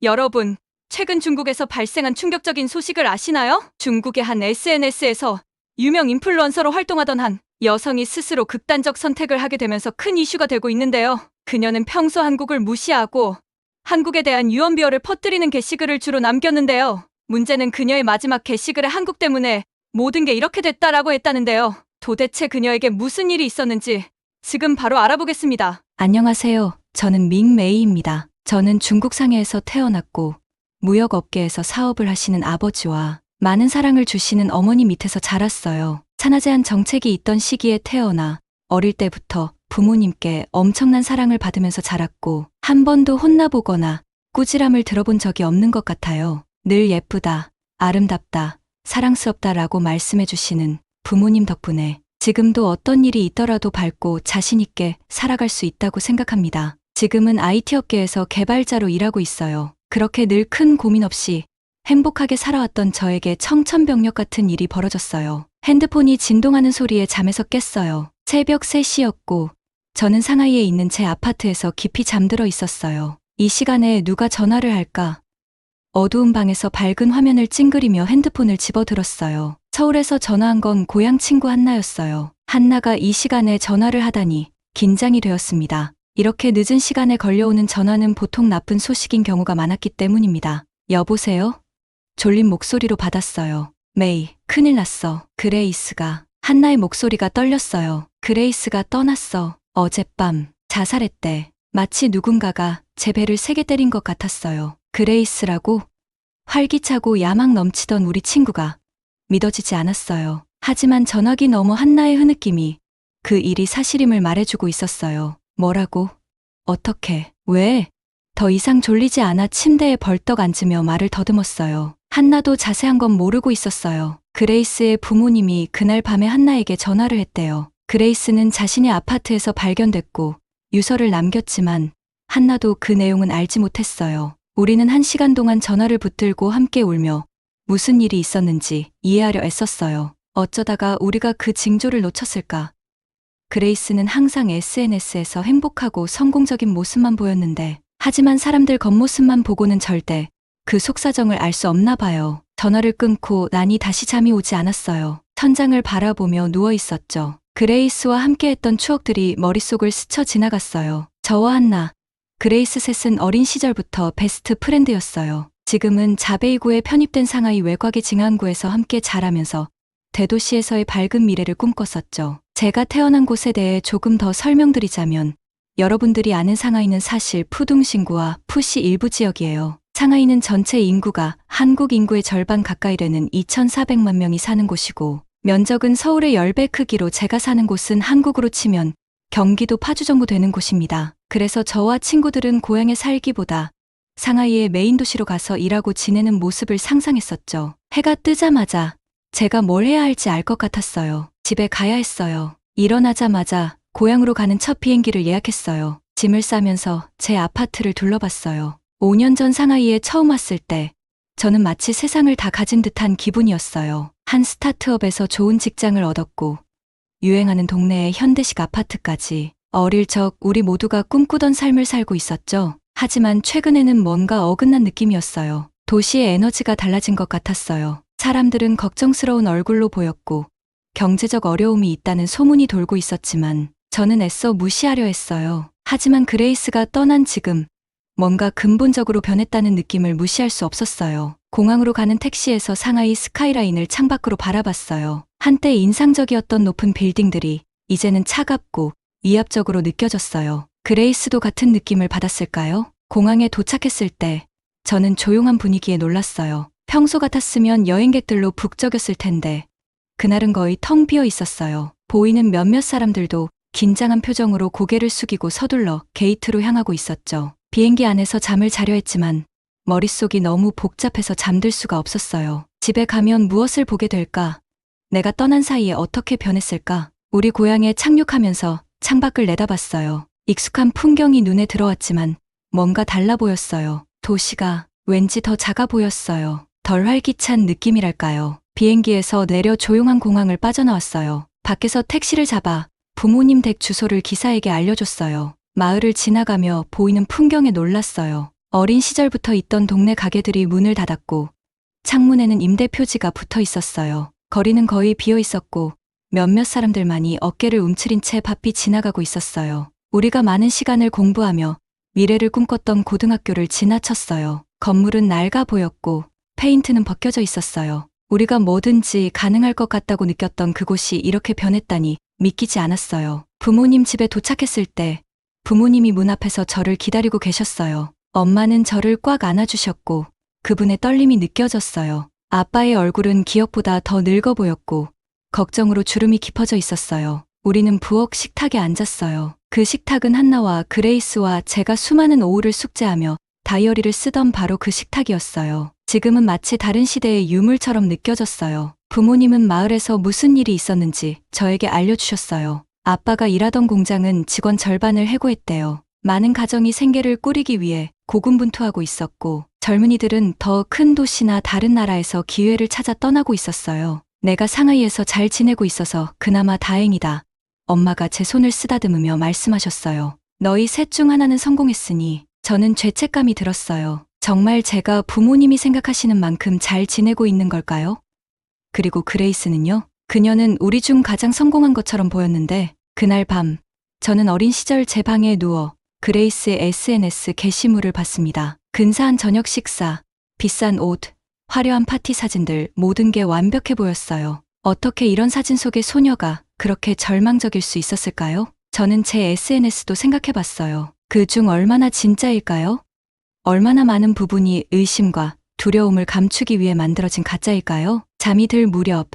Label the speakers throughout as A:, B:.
A: 여러분, 최근 중국에서 발생한 충격적인 소식을 아시나요? 중국의 한 SNS에서 유명 인플루언서로 활동하던 한 여성이 스스로 극단적 선택을 하게 되면서 큰 이슈가 되고 있는데요. 그녀는 평소 한국을 무시하고 한국에 대한 유언비어를 퍼뜨리는 게시글을 주로 남겼는데요. 문제는 그녀의 마지막 게시글에 한국 때문에 모든 게 이렇게 됐다라고 했다는데요. 도대체 그녀에게 무슨 일이 있었는지 지금 바로 알아보겠습니다.
B: 안녕하세요. 저는 밍메이입니다. 저는 중국 상해에서 태어났고 무역업계에서 사업을 하시는 아버지와 많은 사랑을 주시는 어머니 밑에서 자랐어요. 산하제한 정책이 있던 시기에 태어나 어릴 때부터 부모님께 엄청난 사랑을 받으면서 자랐고 한 번도 혼나보거나 꾸지람을 들어본 적이 없는 것 같아요. 늘 예쁘다, 아름답다, 사랑스럽다라고 말씀해 주시는 부모님 덕분에 지금도 어떤 일이 있더라도 밝고 자신있게 살아갈 수 있다고 생각합니다. 지금은 IT 업계에서 개발자로 일하고 있어요. 그렇게 늘 큰 고민 없이 행복하게 살아왔던 저에게 청천벽력 같은 일이 벌어졌어요. 핸드폰이 진동하는 소리에 잠에서 깼어요. 새벽 3시였고 저는 상하이에 있는 제 아파트에서 깊이 잠들어 있었어요. 이 시간에 누가 전화를 할까? 어두운 방에서 밝은 화면을 찡그리며 핸드폰을 집어들었어요. 서울에서 전화한 건 고향 친구 한나였어요. 한나가 이 시간에 전화를 하다니 긴장이 되었습니다. 이렇게 늦은 시간에 걸려오는 전화는 보통 나쁜 소식인 경우가 많았기 때문입니다. 여보세요? 졸린 목소리로 받았어요. 메이, 큰일 났어. 그레이스가. 한나의 목소리가 떨렸어요. 그레이스가 떠났어. 어젯밤 자살했대. 마치 누군가가 제 배를 세게 때린 것 같았어요. 그레이스라고? 활기차고 야망 넘치던 우리 친구가 믿어지지 않았어요. 하지만 전화기 너머 한나의 흐느낌이 그 일이 사실임을 말해주고 있었어요. 뭐라고? 어떻게? 왜? 더 이상 졸리지 않아 침대에 벌떡 앉으며 말을 더듬었어요. 한나도 자세한 건 모르고 있었어요. 그레이스의 부모님이 그날 밤에 한나에게 전화를 했대요. 그레이스는 자신의 아파트에서 발견됐고 유서를 남겼지만 한나도 그 내용은 알지 못했어요. 우리는 1시간 동안 전화를 붙들고 함께 울며 무슨 일이 있었는지 이해하려 애썼어요. 어쩌다가 우리가 그 징조를 놓쳤을까? 그레이스는 항상 SNS에서 행복하고 성공적인 모습만 보였는데 하지만 사람들 겉모습만 보고는 절대 그 속사정을 알 수 없나 봐요. 전화를 끊고 나니 다시 잠이 오지 않았어요. 천장을 바라보며 누워 있었죠. 그레이스와 함께했던 추억들이 머릿속을 스쳐 지나갔어요. 저와 한나, 그레이스 셋은 어린 시절부터 베스트 프렌드였어요. 지금은 자베이구에 편입된 상하이 외곽의 징안구에서 함께 자라면서 대도시에서의 밝은 미래를 꿈꿨었죠. 제가 태어난 곳에 대해 조금 더 설명드리자면 여러분들이 아는 상하이는 사실 푸둥신구와 푸시 일부 지역이에요. 상하이는 전체 인구가 한국 인구의 절반 가까이 되는 2,400만 명이 사는 곳이고 면적은 서울의 10배 크기로 제가 사는 곳은 한국으로 치면 경기도 파주 정도 되는 곳입니다. 그래서 저와 친구들은 고향에 살기보다 상하이의 메인 도시로 가서 일하고 지내는 모습을 상상했었죠. 해가 뜨자마자 제가 뭘 해야 할지 알 것 같았어요. 집에 가야 했어요. 일어나자마자 고향으로 가는 첫 비행기를 예약했어요. 짐을 싸면서 제 아파트를 둘러봤어요. 5년 전 상하이에 처음 왔을 때 저는 마치 세상을 다 가진 듯한 기분이었어요. 한 스타트업에서 좋은 직장을 얻었고 유행하는 동네의 현대식 아파트까지 어릴 적 우리 모두가 꿈꾸던 삶을 살고 있었죠. 하지만 최근에는 뭔가 어긋난 느낌이었어요. 도시의 에너지가 달라진 것 같았어요. 사람들은 걱정스러운 얼굴로 보였고 경제적 어려움이 있다는 소문이 돌고 있었지만 저는 애써 무시하려 했어요. 하지만 그레이스가 떠난 지금 뭔가 근본적으로 변했다는 느낌을 무시할 수 없었어요. 공항으로 가는 택시에서 상하이 스카이라인을 창밖으로 바라봤어요. 한때 인상적이었던 높은 빌딩들이 이제는 차갑고 위압적으로 느껴졌어요. 그레이스도 같은 느낌을 받았을까요? 공항에 도착했을 때 저는 조용한 분위기에 놀랐어요. 평소 같았으면 여행객들로 북적였을 텐데 그날은 거의 텅 비어 있었어요. 보이는 몇몇 사람들도 긴장한 표정으로 고개를 숙이고 서둘러 게이트로 향하고 있었죠. 비행기 안에서 잠을 자려 했지만 머릿속이 너무 복잡해서 잠들 수가 없었어요. 집에 가면 무엇을 보게 될까? 내가 떠난 사이에 어떻게 변했을까? 우리 고향에 착륙하면서 창밖을 내다봤어요. 익숙한 풍경이 눈에 들어왔지만 뭔가 달라 보였어요. 도시가 왠지 더 작아 보였어요. 덜 활기찬 느낌이랄까요. 비행기에서 내려 조용한 공항을 빠져나왔어요. 밖에서 택시를 잡아 부모님 댁 주소를 기사에게 알려줬어요. 마을을 지나가며 보이는 풍경에 놀랐어요. 어린 시절부터 있던 동네 가게들이 문을 닫았고 창문에는 임대 표지가 붙어 있었어요. 거리는 거의 비어 있었고 몇몇 사람들만이 어깨를 움츠린 채 바삐 지나가고 있었어요. 우리가 많은 시간을 공부하며 미래를 꿈꿨던 고등학교를 지나쳤어요. 건물은 낡아 보였고 페인트는 벗겨져 있었어요. 우리가 뭐든지 가능할 것 같다고 느꼈던 그곳이 이렇게 변했다니 믿기지 않았어요. 부모님 집에 도착했을 때 부모님이 문 앞에서 저를 기다리고 계셨어요. 엄마는 저를 꽉 안아주셨고 그분의 떨림이 느껴졌어요. 아빠의 얼굴은 기억보다 더 늙어 보였고 걱정으로 주름이 깊어져 있었어요. 우리는 부엌 식탁에 앉았어요. 그 식탁은 한나와 그레이스와 제가 수많은 오후를 숙제하며 다이어리를 쓰던 바로 그 식탁이었어요. 지금은 마치 다른 시대의 유물처럼 느껴졌어요. 부모님은 마을에서 무슨 일이 있었는지 저에게 알려주셨어요. 아빠가 일하던 공장은 직원 절반을 해고했대요. 많은 가정이 생계를 꾸리기 위해 고군분투하고 있었고 젊은이들은 더 큰 도시나 다른 나라에서 기회를 찾아 떠나고 있었어요. 내가 상하이에서 잘 지내고 있어서 그나마 다행이다. 엄마가 제 손을 쓰다듬으며 말씀하셨어요. 너희 셋 중 하나는 성공했으니 저는 죄책감이 들었어요. 정말 제가 부모님이 생각하시는 만큼 잘 지내고 있는 걸까요? 그리고 그레이스는요? 그녀는 우리 중 가장 성공한 것처럼 보였는데 그날 밤 저는 어린 시절 제 방에 누워 그레이스의 SNS 게시물을 봤습니다. 근사한 저녁 식사, 비싼 옷, 화려한 파티 사진들 모든 게 완벽해 보였어요. 어떻게 이런 사진 속의 소녀가 그렇게 절망적일 수 있었을까요? 저는 제 SNS도 생각해봤어요. 그중 얼마나 진짜일까요? 얼마나 많은 부분이 의심과 두려움을 감추기 위해 만들어진 가짜일까요? 잠이 들 무렵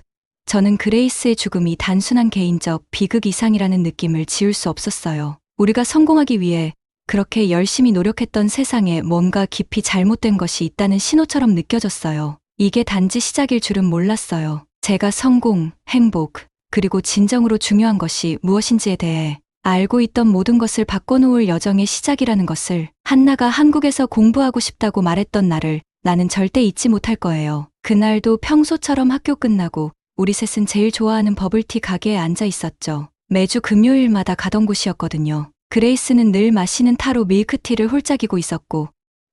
B: 저는 그레이스의 죽음이 단순한 개인적 비극 이상이라는 느낌을 지울 수 없었어요. 우리가 성공하기 위해 그렇게 열심히 노력했던 세상에 뭔가 깊이 잘못된 것이 있다는 신호처럼 느껴졌어요. 이게 단지 시작일 줄은 몰랐어요. 제가 성공, 행복, 그리고 진정으로 중요한 것이 무엇인지에 대해 알고 있던 모든 것을 바꿔놓을 여정의 시작이라는 것을 한나가 한국에서 공부하고 싶다고 말했던 날을 나는 절대 잊지 못할 거예요. 그날도 평소처럼 학교 끝나고 우리 셋은 제일 좋아하는 버블티 가게에 앉아 있었죠. 매주 금요일마다 가던 곳이었거든요. 그레이스는 늘 마시는 타로 밀크티를 홀짝이고 있었고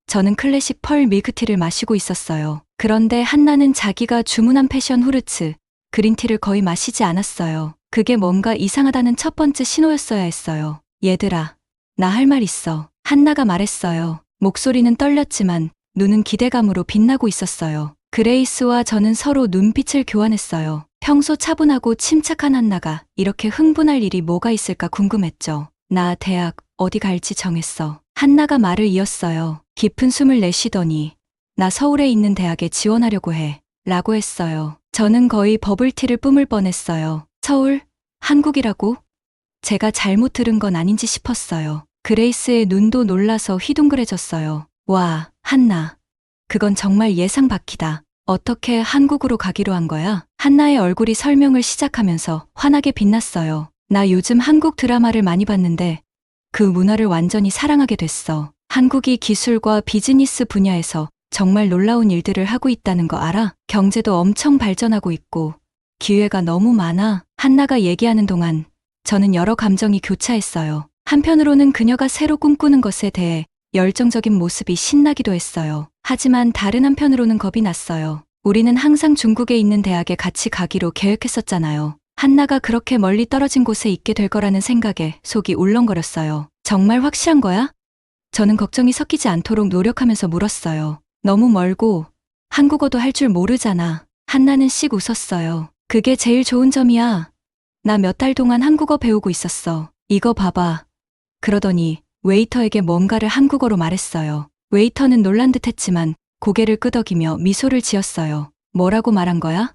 B: 저는 클래식 펄 밀크티를 마시고 있었어요. 그런데 한나는 자기가 주문한 패션 후르츠, 그린티를 거의 마시지 않았어요. 그게 뭔가 이상하다는 첫 번째 신호였어야 했어요. 얘들아, 나 할 말 있어. 한나가 말했어요. 목소리는 떨렸지만 눈은 기대감으로 빛나고 있었어요. 그레이스와 저는 서로 눈빛을 교환했어요. 평소 차분하고 침착한 한나가 이렇게 흥분할 일이 뭐가 있을까 궁금했죠. 나 대학 어디 갈지 정했어. 한나가 말을 이었어요. 깊은 숨을 내쉬더니 나 서울에 있는 대학에 지원하려고 해. 라고 했어요. 저는 거의 버블티를 뿜을 뻔했어요. 서울? 한국이라고? 제가 잘못 들은 건 아닌지 싶었어요. 그레이스의 눈도 놀라서 휘둥그레졌어요. 와, 한나. 그건 정말 예상 밖이다. 어떻게 한국으로 가기로 한 거야? 한나의 얼굴이 설명을 시작하면서 환하게 빛났어요. 나 요즘 한국 드라마를 많이 봤는데 그 문화를 완전히 사랑하게 됐어. 한국이 기술과 비즈니스 분야에서 정말 놀라운 일들을 하고 있다는 거 알아? 경제도 엄청 발전하고 있고 기회가 너무 많아. 한나가 얘기하는 동안 저는 여러 감정이 교차했어요. 한편으로는 그녀가 새로 꿈꾸는 것에 대해 열정적인 모습이 신나기도 했어요. 하지만 다른 한편으로는 겁이 났어요. 우리는 항상 중국에 있는 대학에 같이 가기로 계획했었잖아요. 한나가 그렇게 멀리 떨어진 곳에 있게 될 거라는 생각에 속이 울렁거렸어요. 정말 확실한 거야? 저는 걱정이 섞이지 않도록 노력하면서 물었어요. 너무 멀고 한국어도 할 줄 모르잖아. 한나는 씩 웃었어요. 그게 제일 좋은 점이야. 나 몇 달 동안 한국어 배우고 있었어. 이거 봐봐. 그러더니 웨이터에게 뭔가를 한국어로 말했어요. 웨이터는 놀란 듯했지만 고개를 끄덕이며 미소를 지었어요. 뭐라고 말한 거야?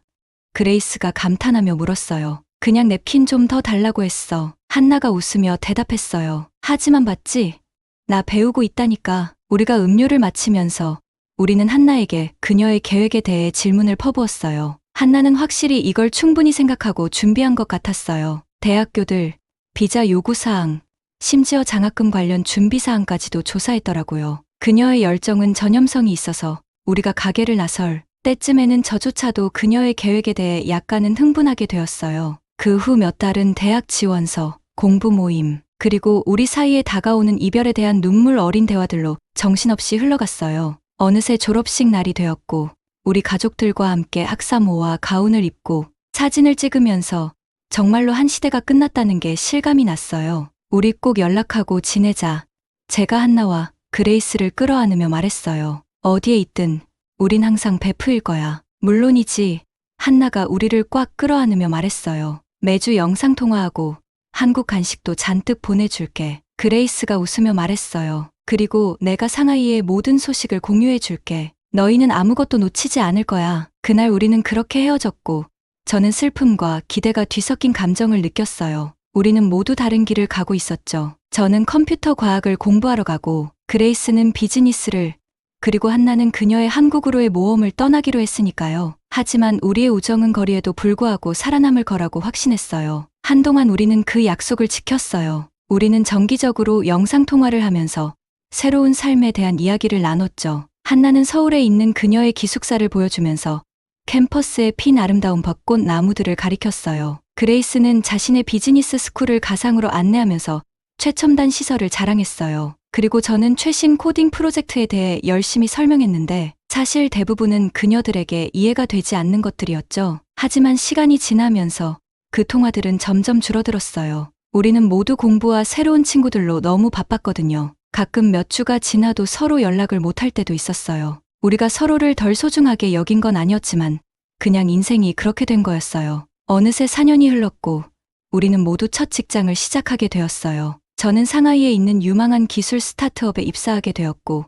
B: 그레이스가 감탄하며 물었어요. 그냥 냅킨 좀 더 달라고 했어. 한나가 웃으며 대답했어요. 하지만 봤지? 나 배우고 있다니까. 우리가 음료를 마치면서 우리는 한나에게 그녀의 계획에 대해 질문을 퍼부었어요. 한나는 확실히 이걸 충분히 생각하고 준비한 것 같았어요. 대학교들, 비자 요구사항, 심지어 장학금 관련 준비사항까지도 조사했더라고요. 그녀의 열정은 전염성이 있어서 우리가 가게를 나설 때쯤에는 저조차도 그녀의 계획에 대해 약간은 흥분하게 되었어요. 그 후 몇 달은 대학 지원서, 공부 모임, 그리고 우리 사이에 다가오는 이별에 대한 눈물 어린 대화들로 정신없이 흘러갔어요. 어느새 졸업식 날이 되었고 우리 가족들과 함께 학사모와 가운을 입고 사진을 찍으면서 정말로 한 시대가 끝났다는 게 실감이 났어요. 우리 꼭 연락하고 지내자. 제가 한나와 그레이스를 끌어안으며 말했어요. 어디에 있든 우린 항상 베프일 거야. 물론이지. 한나가 우리를 꽉 끌어안으며 말했어요. 매주 영상통화하고 한국 간식도 잔뜩 보내줄게. 그레이스가 웃으며 말했어요. 그리고 내가 상하이의 모든 소식을 공유해 줄게. 너희는 아무것도 놓치지 않을 거야. 그날 우리는 그렇게 헤어졌고 저는 슬픔과 기대가 뒤섞인 감정을 느꼈어요. 우리는 모두 다른 길을 가고 있었죠. 저는 컴퓨터 과학을 공부하러 가고 그레이스는 비즈니스를, 그리고 한나는 그녀의 한국으로의 모험을 떠나기로 했으니까요. 하지만 우리의 우정은 거리에도 불구하고 살아남을 거라고 확신했어요. 한동안 우리는 그 약속을 지켰어요. 우리는 정기적으로 영상통화를 하면서 새로운 삶에 대한 이야기를 나눴죠. 한나는 서울에 있는 그녀의 기숙사를 보여주면서 캠퍼스에 핀 아름다운 벚꽃 나무들을 가리켰어요. 그레이스는 자신의 비즈니스 스쿨을 가상으로 안내하면서 최첨단 시설을 자랑했어요. 그리고 저는 최신 코딩 프로젝트에 대해 열심히 설명했는데 사실 대부분은 그녀들에게 이해가 되지 않는 것들이었죠. 하지만 시간이 지나면서 그 통화들은 점점 줄어들었어요. 우리는 모두 공부와 새로운 친구들로 너무 바빴거든요. 가끔 몇 주가 지나도 서로 연락을 못할 때도 있었어요. 우리가 서로를 덜 소중하게 여긴 건 아니었지만 그냥 인생이 그렇게 된 거였어요. 어느새 4년이 흘렀고 우리는 모두 첫 직장을 시작하게 되었어요. 저는 상하이에 있는 유망한 기술 스타트업에 입사하게 되었고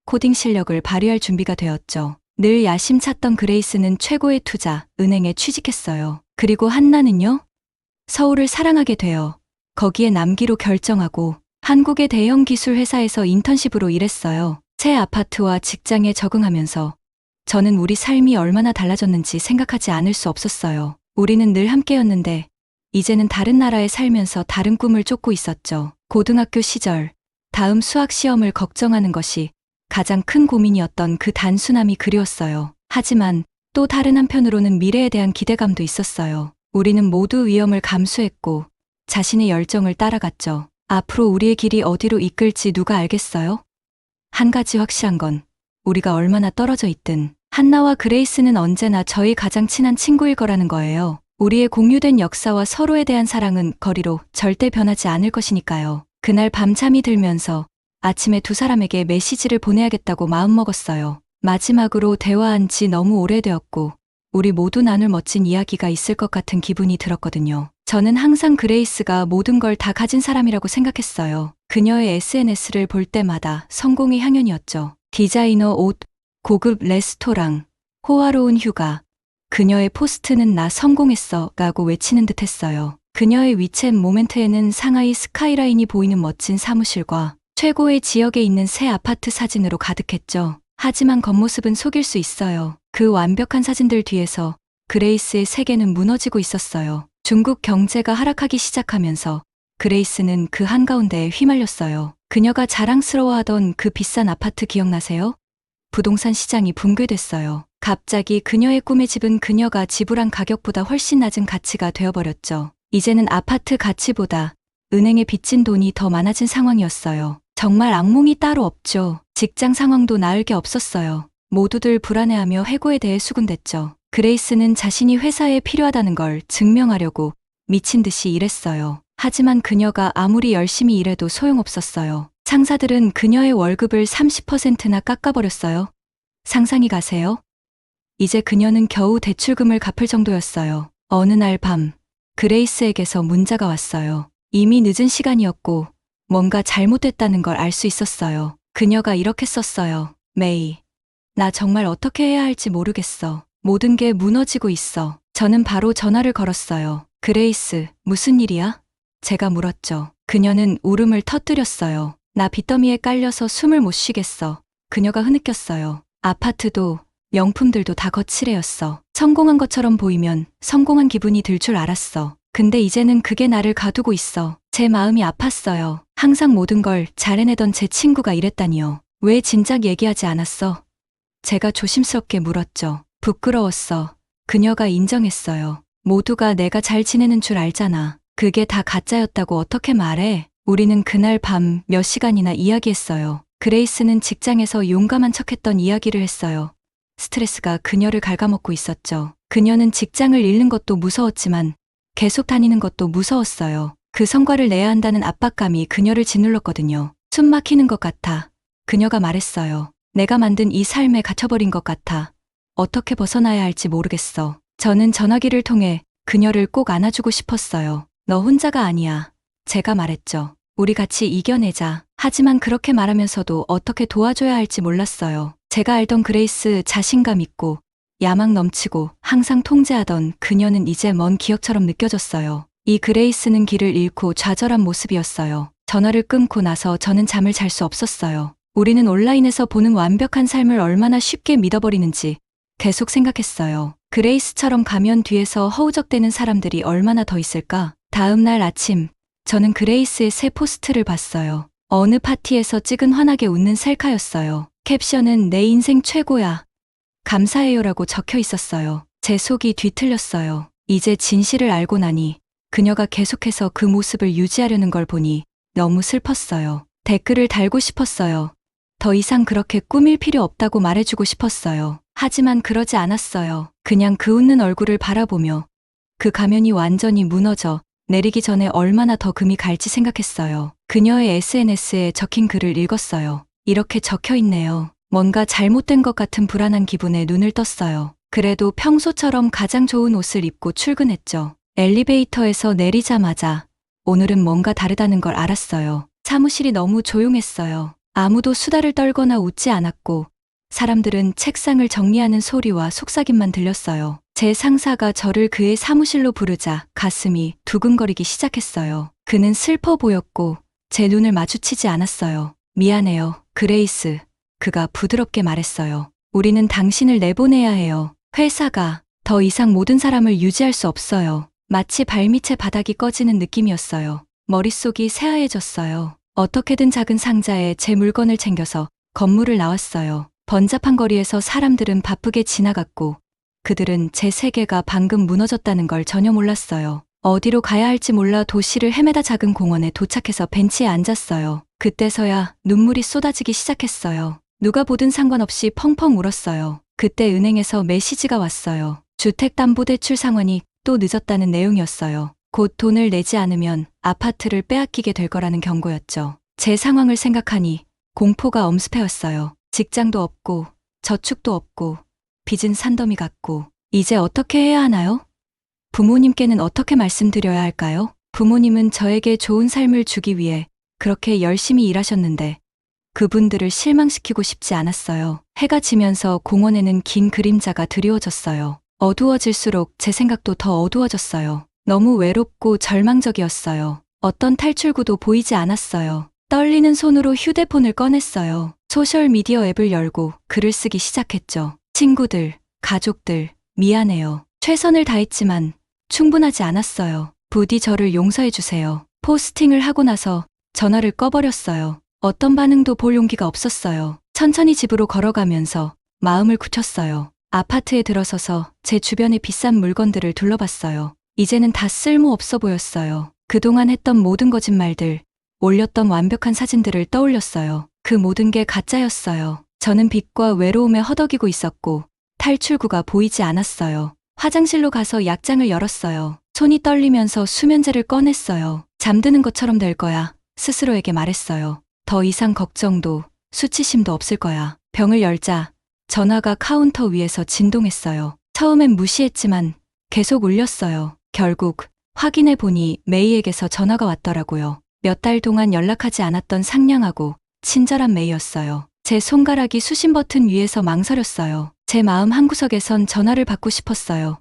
B: 코딩 실력을 발휘할 준비가 되었죠. 늘 야심찼던 그레이스는 최고의 투자, 은행에 취직했어요. 그리고 한나는요? 서울을 사랑하게 되어 거기에 남기로 결정하고 한국의 대형 기술 회사에서 인턴십으로 일했어요. 새 아파트와 직장에 적응하면서 저는 우리 삶이 얼마나 달라졌는지 생각하지 않을 수 없었어요. 우리는 늘 함께였는데 이제는 다른 나라에 살면서 다른 꿈을 쫓고 있었죠. 고등학교 시절 다음 수학 시험을 걱정하는 것이 가장 큰 고민이었던 그 단순함이 그리웠어요. 하지만 또 다른 한편으로는 미래에 대한 기대감도 있었어요. 우리는 모두 위험을 감수했고 자신의 열정을 따라갔죠. 앞으로 우리의 길이 어디로 이끌지 누가 알겠어요? 한 가지 확실한 건 우리가 얼마나 떨어져 있든 한나와 그레이스는 언제나 저희 가장 친한 친구일 거라는 거예요. 우리의 공유된 역사와 서로에 대한 사랑은 거리로 절대 변하지 않을 것이니까요. 그날 밤잠이 들면서 아침에 두 사람에게 메시지를 보내야겠다고 마음먹었어요. 마지막으로 대화한 지 너무 오래되었고 우리 모두 나눌 멋진 이야기가 있을 것 같은 기분이 들었거든요. 저는 항상 그레이스가 모든 걸 다 가진 사람이라고 생각했어요. 그녀의 SNS를 볼 때마다 성공의 향연이었죠. 디자이너 옷, 고급 레스토랑, 호화로운 휴가. 그녀의 포스트는 나 성공했어 라고 외치는 듯 했어요. 그녀의 위챗 모멘트에는 상하이 스카이라인이 보이는 멋진 사무실과 최고의 지역에 있는 새 아파트 사진으로 가득했죠. 하지만 겉모습은 속일 수 있어요. 그 완벽한 사진들 뒤에서 그레이스의 세계는 무너지고 있었어요. 중국 경제가 하락하기 시작하면서 그레이스는 그 한가운데에 휘말렸어요. 그녀가 자랑스러워하던 그 비싼 아파트 기억나세요? 부동산 시장이 붕괴됐어요. 갑자기 그녀의 꿈의 집은 그녀가 지불한 가격보다 훨씬 낮은 가치가 되어버렸죠. 이제는 아파트 가치보다 은행에 빚진 돈이 더 많아진 상황이었어요. 정말 악몽이 따로 없죠. 직장 상황도 나을 게 없었어요. 모두들 불안해하며 해고에 대해 수군댔죠. 그레이스는 자신이 회사에 필요하다는 걸 증명하려고 미친 듯이 일했어요. 하지만 그녀가 아무리 열심히 일해도 소용없었어요. 상사들은 그녀의 월급을 30%나 깎아버렸어요. 상상이 가세요? 이제 그녀는 겨우 대출금을 갚을 정도였어요. 어느 날 밤, 그레이스에게서 문자가 왔어요. 이미 늦은 시간이었고 뭔가 잘못됐다는 걸 알 수 있었어요. 그녀가 이렇게 썼어요. 메이, 나 정말 어떻게 해야 할지 모르겠어. 모든 게 무너지고 있어. 저는 바로 전화를 걸었어요. 그레이스, 무슨 일이야? 제가 물었죠. 그녀는 울음을 터뜨렸어요. 나 빚더미에 깔려서 숨을 못 쉬겠어. 그녀가 흐느꼈어요. 아파트도 명품들도 다 거칠애였어. 성공한 것처럼 보이면 성공한 기분이 들 줄 알았어. 근데 이제는 그게 나를 가두고 있어. 제 마음이 아팠어요. 항상 모든 걸 잘 해내던 제 친구가 이랬다니요. 왜 진작 얘기하지 않았어? 제가 조심스럽게 물었죠. 부끄러웠어. 그녀가 인정했어요. 모두가 내가 잘 지내는 줄 알잖아. 그게 다 가짜였다고 어떻게 말해? 우리는 그날 밤 몇 시간이나 이야기했어요. 그레이스는 직장에서 용감한 척했던 이야기를 했어요. 스트레스가 그녀를 갉아먹고 있었죠. 그녀는 직장을 잃는 것도 무서웠지만 계속 다니는 것도 무서웠어요. 그 성과를 내야 한다는 압박감이 그녀를 짓눌렀거든요. 숨 막히는 것 같아. 그녀가 말했어요. 내가 만든 이 삶에 갇혀버린 것 같아. 어떻게 벗어나야 할지 모르겠어. 저는 전화기를 통해 그녀를 꼭 안아주고 싶었어요. 너 혼자가 아니야. 제가 말했죠. 우리 같이 이겨내자. 하지만 그렇게 말하면서도 어떻게 도와줘야 할지 몰랐어요. 제가 알던 그레이스, 자신감 있고 야망 넘치고 항상 통제하던 그녀는 이제 먼 기억처럼 느껴졌어요. 이 그레이스는 길을 잃고 좌절한 모습이었어요. 전화를 끊고 나서 저는 잠을 잘 수 없었어요. 우리는 온라인에서 보는 완벽한 삶을 얼마나 쉽게 믿어버리는지 계속 생각했어요. 그레이스처럼 가면 뒤에서 허우적대는 사람들이 얼마나 더 있을까? 다음 날 아침, 저는 그레이스의 새 포스트를 봤어요. 어느 파티에서 찍은 환하게 웃는 셀카였어요. 캡션은 내 인생 최고야. 감사해요라고 적혀 있었어요. 제 속이 뒤틀렸어요. 이제 진실을 알고 나니 그녀가 계속해서 그 모습을 유지하려는 걸 보니 너무 슬펐어요. 댓글을 달고 싶었어요. 더 이상 그렇게 꾸밀 필요 없다고 말해주고 싶었어요. 하지만 그러지 않았어요. 그냥 그 웃는 얼굴을 바라보며 그 가면이 완전히 무너져 내리기 전에 얼마나 더 금이 갈지 생각했어요. 그녀의 SNS에 적힌 글을 읽었어요. 이렇게 적혀 있네요. 뭔가 잘못된 것 같은 불안한 기분에 눈을 떴어요. 그래도 평소처럼 가장 좋은 옷을 입고 출근했죠. 엘리베이터에서 내리자마자 오늘은 뭔가 다르다는 걸 알았어요. 사무실이 너무 조용했어요. 아무도 수다를 떨거나 웃지 않았고 사람들은 책상을 정리하는 소리와 속삭임만 들렸어요. 제 상사가 저를 그의 사무실로 부르자 가슴이 두근거리기 시작했어요. 그는 슬퍼 보였고 제 눈을 마주치지 않았어요. 미안해요, 그레이스. 그가 부드럽게 말했어요. 우리는 당신을 내보내야 해요. 회사가 더 이상 모든 사람을 유지할 수 없어요. 마치 발밑에 바닥이 꺼지는 느낌이었어요. 머릿속이 새하얘졌어요. 어떻게든 작은 상자에 제 물건을 챙겨서 건물을 나왔어요. 번잡한 거리에서 사람들은 바쁘게 지나갔고 그들은 제 세계가 방금 무너졌다는 걸 전혀 몰랐어요. 어디로 가야 할지 몰라 도시를 헤매다 작은 공원에 도착해서 벤치에 앉았어요. 그때서야 눈물이 쏟아지기 시작했어요. 누가 보든 상관없이 펑펑 울었어요. 그때 은행에서 메시지가 왔어요. 주택담보대출 상환이 또 늦었다는 내용이었어요. 곧 돈을 내지 않으면 아파트를 빼앗기게 될 거라는 경고였죠. 제 상황을 생각하니 공포가 엄습해왔어요. 직장도 없고 저축도 없고 빚은 산더미 같고 이제 어떻게 해야 하나요? 부모님께는 어떻게 말씀드려야 할까요? 부모님은 저에게 좋은 삶을 주기 위해 그렇게 열심히 일하셨는데 그분들을 실망시키고 싶지 않았어요. 해가 지면서 공원에는 긴 그림자가 드리워졌어요. 어두워질수록 제 생각도 더 어두워졌어요. 너무 외롭고 절망적이었어요. 어떤 탈출구도 보이지 않았어요. 떨리는 손으로 휴대폰을 꺼냈어요. 소셜미디어 앱을 열고 글을 쓰기 시작했죠. 친구들, 가족들, 미안해요. 최선을 다했지만 충분하지 않았어요. 부디 저를 용서해주세요. 포스팅을 하고 나서 전화를 꺼버렸어요. 어떤 반응도 볼 용기가 없었어요. 천천히 집으로 걸어가면서 마음을 굳혔어요. 아파트에 들어서서 제 주변의 비싼 물건들을 둘러봤어요. 이제는 다 쓸모없어 보였어요. 그동안 했던 모든 거짓말들, 올렸던 완벽한 사진들을 떠올렸어요. 그 모든 게 가짜였어요. 저는 빚과 외로움에 허덕이고 있었고 탈출구가 보이지 않았어요. 화장실로 가서 약장을 열었어요. 손이 떨리면서 수면제를 꺼냈어요. 잠드는 것처럼 될 거야. 스스로에게 말했어요. 더 이상 걱정도 수치심도 없을 거야. 병을 열자 전화가 카운터 위에서 진동했어요. 처음엔 무시했지만 계속 울렸어요. 결국 확인해 보니 메이에게서 전화가 왔더라고요. 몇 달 동안 연락하지 않았던 상냥하고 친절한 메이였어요. 제 손가락이 수신 버튼 위에서 망설였어요. 제 마음 한구석에선 전화를 받고 싶었어요.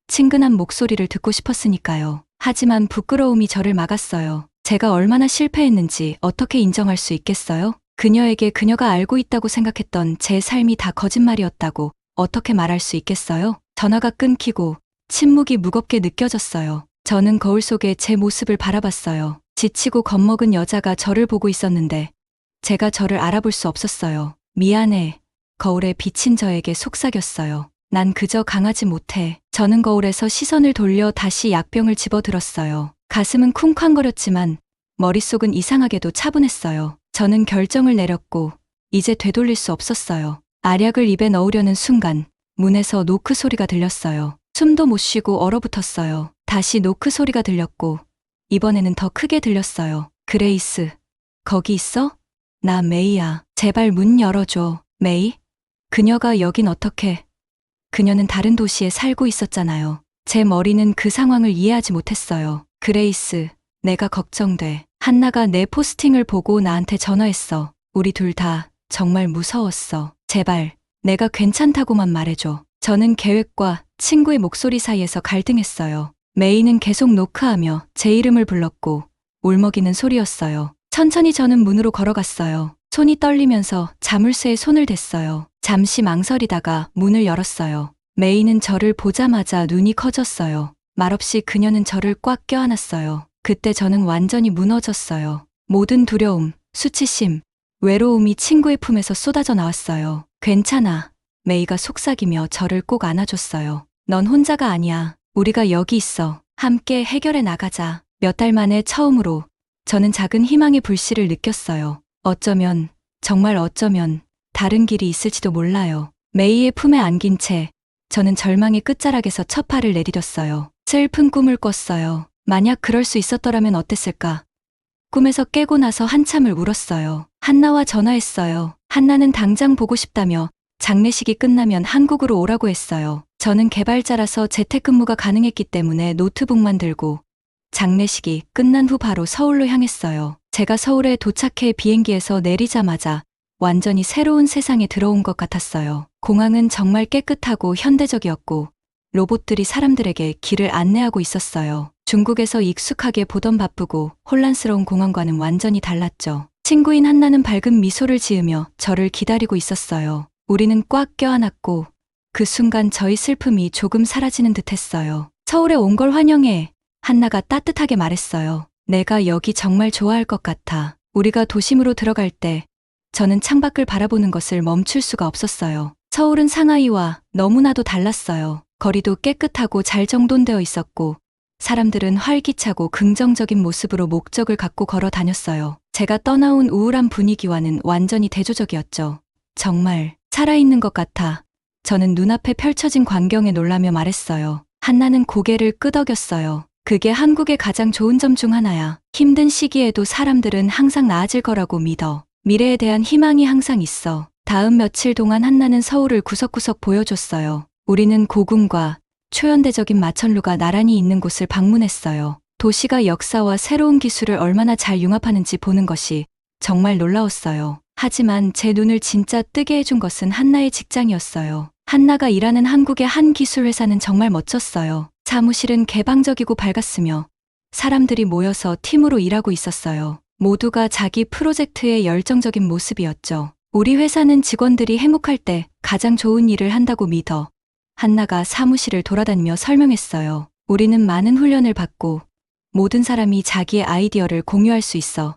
B: 친근한 목소리를 듣고 싶었으니까요. 하지만 부끄러움이 저를 막았어요. 제가 얼마나 실패했는지 어떻게 인정할 수 있겠어요? 그녀에게 그녀가 알고 있다고 생각했던 제 삶이 다 거짓말이었다고 어떻게 말할 수 있겠어요? 전화가 끊기고 침묵이 무겁게 느껴졌어요. 저는 거울 속에 제 모습을 바라봤어요. 지치고 겁먹은 여자가 저를 보고 있었는데 제가 저를 알아볼 수 없었어요. 미안해. 거울에 비친 저에게 속삭였어요. 난 그저 강하지 못해. 저는 거울에서 시선을 돌려 다시 약병을 집어들었어요. 가슴은 쿵쾅거렸지만 머릿속은 이상하게도 차분했어요. 저는 결정을 내렸고 이제 되돌릴 수 없었어요. 알약을 입에 넣으려는 순간 문에서 노크 소리가 들렸어요. 숨도 못 쉬고 얼어붙었어요. 다시 노크 소리가 들렸고 이번에는 더 크게 들렸어요. 그레이스, 거기 있어? 나 메이야. 제발 문 열어줘. 메이? 그녀가 여긴 어떻게? 그녀는 다른 도시에 살고 있었잖아요. 제 머리는 그 상황을 이해하지 못했어요. 그레이스, 내가 걱정돼. 한나가 내 포스팅을 보고 나한테 전화했어. 우리 둘 다 정말 무서웠어. 제발, 내가 괜찮다고만 말해줘. 저는 계획과 친구의 목소리 사이에서 갈등했어요. 메이는 계속 노크하며 제 이름을 불렀고 울먹이는 소리였어요. 천천히 저는 문으로 걸어갔어요. 손이 떨리면서 자물쇠에 손을 댔어요. 잠시 망설이다가 문을 열었어요. 메이는 저를 보자마자 눈이 커졌어요. 말없이 그녀는 저를 꽉 껴안았어요. 그때 저는 완전히 무너졌어요. 모든 두려움, 수치심, 외로움이 친구의 품에서 쏟아져 나왔어요. 괜찮아. 메이가 속삭이며 저를 꼭 안아줬어요. 넌 혼자가 아니야. 우리가 여기 있어. 함께 해결해 나가자. 몇 달 만에 처음으로 저는 작은 희망의 불씨를 느꼈어요. 어쩌면, 정말 어쩌면 다른 길이 있을지도 몰라요. 메이의 품에 안긴 채 저는 절망의 끝자락에서 첫 발을 내디뎠어요. 슬픈 꿈을 꿨어요. 만약 그럴 수 있었더라면 어땠을까? 꿈에서 깨고 나서 한참을 울었어요. 한나와 전화했어요. 한나는 당장 보고 싶다며 장례식이 끝나면 한국으로 오라고 했어요. 저는 개발자라서 재택근무가 가능했기 때문에 노트북만 들고 장례식이 끝난 후 바로 서울로 향했어요. 제가 서울에 도착해 비행기에서 내리자마자 완전히 새로운 세상에 들어온 것 같았어요. 공항은 정말 깨끗하고 현대적이었고 로봇들이 사람들에게 길을 안내하고 있었어요. 중국에서 익숙하게 보던 바쁘고 혼란스러운 공항과는 완전히 달랐죠. 친구인 한나는 밝은 미소를 지으며 저를 기다리고 있었어요. 우리는 꽉 껴안았고 그 순간 저희 슬픔이 조금 사라지는 듯했어요. 서울에 온 걸 환영해. 한나가 따뜻하게 말했어요. 내가 여기 정말 좋아할 것 같아. 우리가 도심으로 들어갈 때 저는 창밖을 바라보는 것을 멈출 수가 없었어요. 서울은 상하이와 너무나도 달랐어요. 거리도 깨끗하고 잘 정돈되어 있었고 사람들은 활기차고 긍정적인 모습으로 목적을 갖고 걸어 다녔어요. 제가 떠나온 우울한 분위기와는 완전히 대조적이었죠. 정말 살아있는 것 같아. 저는 눈앞에 펼쳐진 광경에 놀라며 말했어요. 한나는 고개를 끄덕였어요. 그게 한국의 가장 좋은 점 중 하나야. 힘든 시기에도 사람들은 항상 나아질 거라고 믿어. 미래에 대한 희망이 항상 있어. 다음 며칠 동안 한나는 서울을 구석구석 보여줬어요. 우리는 고궁과 초현대적인 마천루가 나란히 있는 곳을 방문했어요. 도시가 역사와 새로운 기술을 얼마나 잘 융합하는지 보는 것이 정말 놀라웠어요. 하지만 제 눈을 진짜 뜨게 해준 것은 한나의 직장이었어요. 한나가 일하는 한국의 한 기술회사는 정말 멋졌어요. 사무실은 개방적이고 밝았으며 사람들이 모여서 팀으로 일하고 있었어요. 모두가 자기 프로젝트에 열정적인 모습이었죠. 우리 회사는 직원들이 행복할 때 가장 좋은 일을 한다고 믿어. 한나가 사무실을 돌아다니며 설명했어요. 우리는 많은 훈련을 받고 모든 사람이 자기의 아이디어를 공유할 수 있어.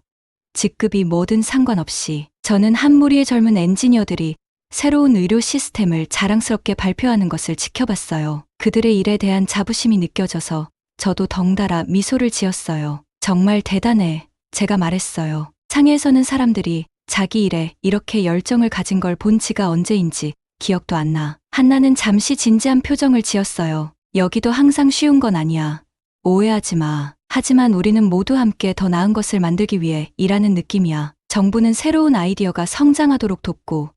B: 직급이 뭐든 상관없이. 저는 한 무리의 젊은 엔지니어들이 새로운 의료 시스템을 자랑스럽게 발표하는 것을 지켜봤어요. 그들의 일에 대한 자부심이 느껴져서 저도 덩달아 미소를 지었어요. 정말 대단해. 제가 말했어요. 상해에서는 사람들이 자기 일에 이렇게 열정을 가진 걸 본 지가 언제인지 기억도 안 나. 한나는 잠시 진지한 표정을 지었어요. 여기도 항상 쉬운 건 아니야. 오해하지 마. 하지만 우리는 모두 함께 더 나은 것을 만들기 위해 일하는 느낌이야. 정부는 새로운 아이디어가 성장하도록 돕고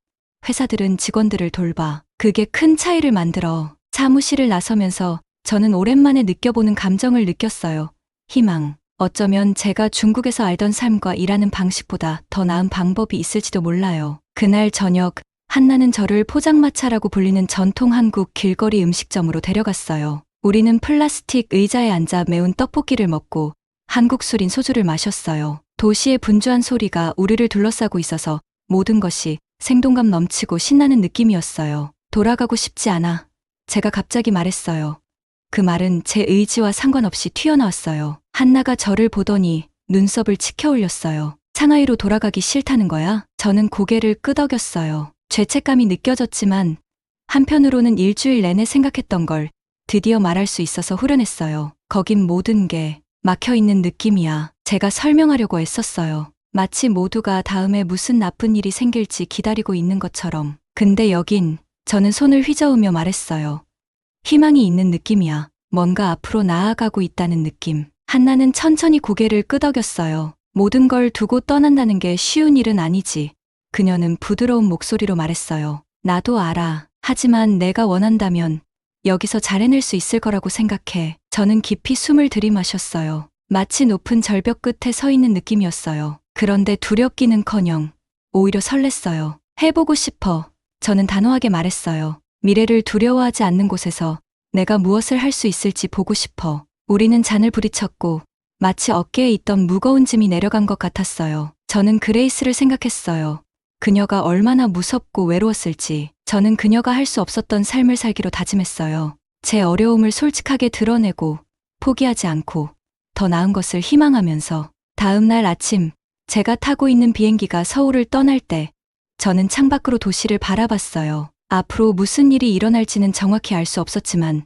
B: 회사들은 직원들을 돌봐. 그게 큰 차이를 만들어. 사무실을 나서면서 저는 오랜만에 느껴보는 감정을 느꼈어요. 희망. 어쩌면 제가 중국에서 알던 삶과 일하는 방식보다 더 나은 방법이 있을지도 몰라요. 그날 저녁, 한나는 저를 포장마차라고 불리는 전통 한국 길거리 음식점으로 데려갔어요. 우리는 플라스틱 의자에 앉아 매운 떡볶이를 먹고 한국 술인 소주를 마셨어요. 도시의 분주한 소리가 우리를 둘러싸고 있어서 모든 것이 생동감 넘치고 신나는 느낌이었어요. 돌아가고 싶지 않아. 제가 갑자기 말했어요. 그 말은 제 의지와 상관없이 튀어나왔어요. 한나가 저를 보더니 눈썹을 치켜 올렸어요. 상하이로 돌아가기 싫다는 거야? 저는 고개를 끄덕였어요. 죄책감이 느껴졌지만 한편으로는 일주일 내내 생각했던 걸 드디어 말할 수 있어서 후련했어요. 거긴 모든 게 막혀있는 느낌이야. 제가 설명하려고 애썼어요. 마치 모두가 다음에 무슨 나쁜 일이 생길지 기다리고 있는 것처럼. 근데 여긴 저는 손을 휘저으며 말했어요. 희망이 있는 느낌이야. 뭔가 앞으로 나아가고 있다는 느낌. 한나는 천천히 고개를 끄덕였어요. 모든 걸 두고 떠난다는 게 쉬운 일은 아니지. 그녀는 부드러운 목소리로 말했어요. 나도 알아. 하지만 내가 원한다면 여기서 잘 해낼 수 있을 거라고 생각해. 저는 깊이 숨을 들이마셨어요. 마치 높은 절벽 끝에 서 있는 느낌이었어요. 그런데 두렵기는커녕 오히려 설렜어요. 해보고 싶어. 저는 단호하게 말했어요. 미래를 두려워하지 않는 곳에서 내가 무엇을 할 수 있을지 보고 싶어. 우리는 잔을 부리쳤고 마치 어깨에 있던 무거운 짐이 내려간 것 같았어요. 저는 그레이스를 생각했어요. 그녀가 얼마나 무섭고 외로웠을지. 저는 그녀가 할 수 없었던 삶을 살기로 다짐했어요. 제 어려움을 솔직하게 드러내고 포기하지 않고 더 나은 것을 희망하면서. 다음 날 아침 제가 타고 있는 비행기가 서울을 떠날 때 저는 창밖으로 도시를 바라봤어요. 앞으로 무슨 일이 일어날지는 정확히 알 수 없었지만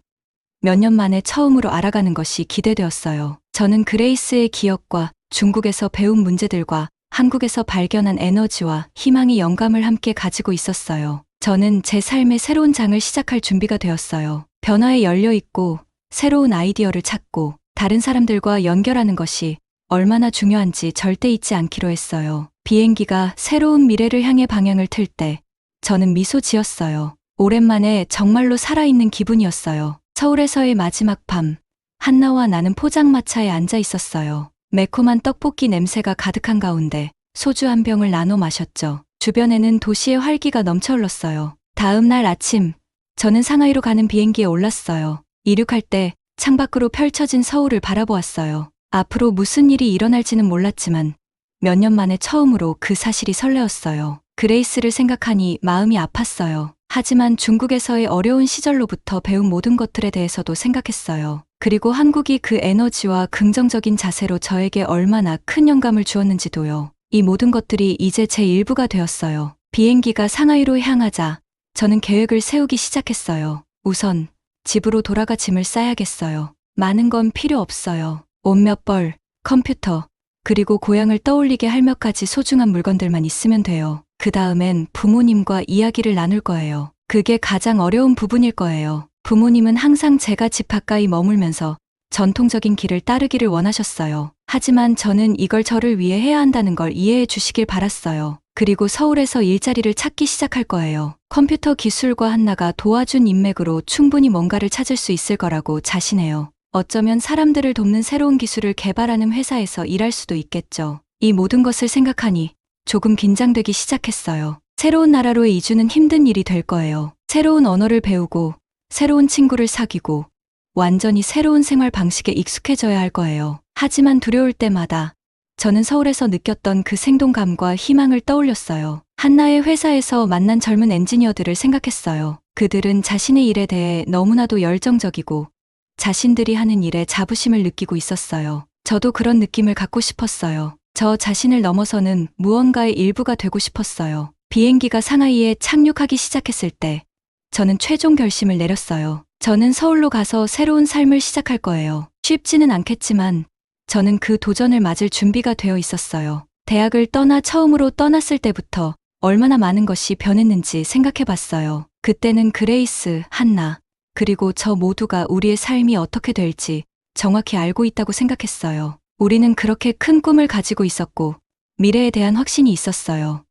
B: 몇 년 만에 처음으로 알아가는 것이 기대되었어요. 저는 그레이스의 기억과 중국에서 배운 문제들과 한국에서 발견한 에너지와 희망의 영감을 함께 가지고 있었어요. 저는 제 삶의 새로운 장을 시작할 준비가 되었어요. 변화에 열려 있고 새로운 아이디어를 찾고 다른 사람들과 연결하는 것이 얼마나 중요한지 절대 잊지 않기로 했어요. 비행기가 새로운 미래를 향해 방향을 틀 때 저는 미소 지었어요. 오랜만에 정말로 살아있는 기분이었어요. 서울에서의 마지막 밤, 한나와 나는 포장마차에 앉아 있었어요. 매콤한 떡볶이 냄새가 가득한 가운데 소주 한 병을 나눠 마셨죠. 주변에는 도시의 활기가 넘쳐 흘렀어요. 다음 날 아침, 저는 상하이로 가는 비행기에 올랐어요. 이륙할 때 창밖으로 펼쳐진 서울을 바라보았어요. 앞으로 무슨 일이 일어날지는 몰랐지만 몇 년 만에 처음으로 그 사실이 설레었어요. 그레이스를 생각하니 마음이 아팠어요. 하지만 중국에서의 어려운 시절로부터 배운 모든 것들에 대해서도 생각했어요. 그리고 한국이 그 에너지와 긍정적인 자세로 저에게 얼마나 큰 영감을 주었는지도요. 이 모든 것들이 이제 제 일부가 되었어요. 비행기가 상하이로 향하자 저는 계획을 세우기 시작했어요. 우선 집으로 돌아가 짐을 싸야겠어요. 많은 건 필요 없어요. 옷 몇 벌, 컴퓨터, 그리고 고향을 떠올리게 할 몇 가지 소중한 물건들만 있으면 돼요. 그 다음엔 부모님과 이야기를 나눌 거예요. 그게 가장 어려운 부분일 거예요. 부모님은 항상 제가 집 가까이 머물면서 전통적인 길을 따르기를 원하셨어요. 하지만 저는 이걸 저를 위해 해야 한다는 걸 이해해 주시길 바랐어요. 그리고 서울에서 일자리를 찾기 시작할 거예요. 컴퓨터 기술과 한나가 도와준 인맥으로 충분히 뭔가를 찾을 수 있을 거라고 자신해요. 어쩌면 사람들을 돕는 새로운 기술을 개발하는 회사에서 일할 수도 있겠죠. 이 모든 것을 생각하니 조금 긴장되기 시작했어요. 새로운 나라로의 이주는 힘든 일이 될 거예요. 새로운 언어를 배우고 새로운 친구를 사귀고 완전히 새로운 생활 방식에 익숙해져야 할 거예요. 하지만 두려울 때마다 저는 서울에서 느꼈던 그 생동감과 희망을 떠올렸어요. 한나의 회사에서 만난 젊은 엔지니어들을 생각했어요. 그들은 자신의 일에 대해 너무나도 열정적이고 자신들이 하는 일에 자부심을 느끼고 있었어요. 저도 그런 느낌을 갖고 싶었어요. 저 자신을 넘어서는 무언가의 일부가 되고 싶었어요. 비행기가 상하이에 착륙하기 시작했을 때 저는 최종 결심을 내렸어요. 저는 서울로 가서 새로운 삶을 시작할 거예요. 쉽지는 않겠지만 저는 그 도전을 맞을 준비가 되어 있었어요. 대학을 떠나 처음으로 떠났을 때부터 얼마나 많은 것이 변했는지 생각해 봤어요. 그때는 그레이스, 한나, 그리고 저 모두가 우리의 삶이 어떻게 될지 정확히 알고 있다고 생각했어요. 우리는 그렇게 큰 꿈을 가지고 있었고 미래에 대한 확신이 있었어요.